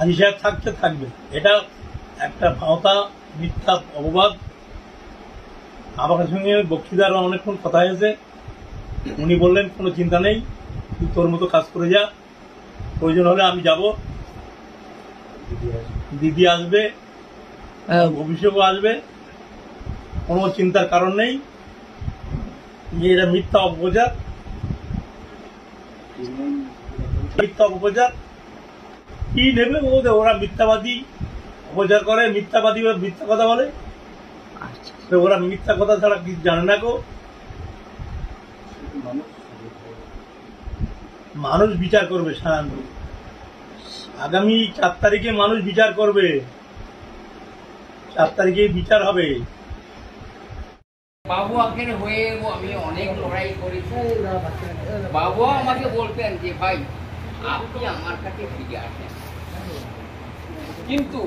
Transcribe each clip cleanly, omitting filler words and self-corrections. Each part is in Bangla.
হাজি সাহেব থাকবে, এটা একটা ভাওতা, মিথ্যা অপবাদ। আমার সঙ্গে বক্তৃতার অনেকক্ষণ কথা হয়েছে, উনি বললেন কোনো চিন্তা নেই, তুই তোর মতো কাজ করে যা, প্রয়োজন হলে আমি যাব, দিদি আসবে, অভিষেকও আসবে, কোনো চিন্তার কারণ নেই। এটা মিথ্যা অপপ্রচার, মিথ্যা অপপ্রচার। কি নেবে ওরা? মিথ্যাবাদী অপপ্রচার করে, মিথ্যাবাদী মিথ্যা কথা বলে। ওরা মিথ্যা কথা ছাড়া কিছু জানে না গো। মানুষ বিচার করবে সায়ন্ত, আগামী 4 তারিখে মানুষ বিচার করবে, 4 তারিখে বিচার হবে। বাবু আখের হয়ে আমি অনেক লড়াই করেছি। বাবু আমাকে বলতেন যে ভাই আপনি আমার কাছে ফিরে আসেন, কিন্তু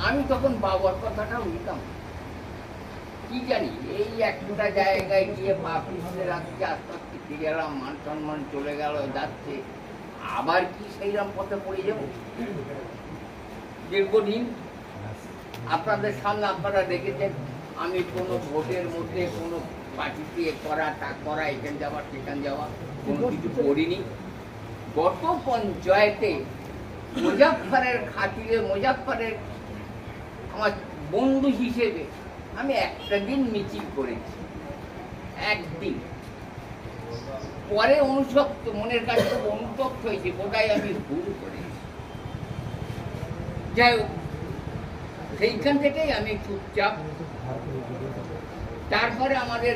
আমি তখন বাবার কথাটা নিতাম। কি জানি এই একটা জায়গায় গিয়ে ভাবতে রাখতে আস্তে আস্তে ফিরে গেলাম, মান সম্মান চলে গেল, যাচ্ছে, আবার কি সেইরকম পথে পড়ে যাব। দীর্ঘদিন আপনাদের সামনে আপনারা দেখেছেন আমি কোনো ভোটের মধ্যে কোনো পার্টিতে করা, তা করা, এখানে যাওয়া সেখানে যাওয়া কোনো কিছু করিনি। গত পঞ্চায়েতে মুজাফফরের খাতিরে, মুজাফফরের আমার বন্ধু হিসেবে আমি একটা দিন মিছিল করেছি, একদিন। পরে অনুশক্ত, মনের কাছে খুব অনুতপ্ত হয়েছে, বোধহয় আমি ভুল করেছি। যাই হোক, সেইখান থেকেই আমি চুপচাপ। তারপরে আমাদের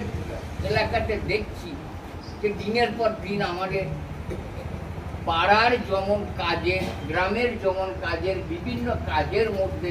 এলাকাতে দেখছি যে দিনের পর দিন আমাদের পাড়ার যেমন কাজের, গ্রামের যেমন কাজের, বিভিন্ন কাজের মধ্যে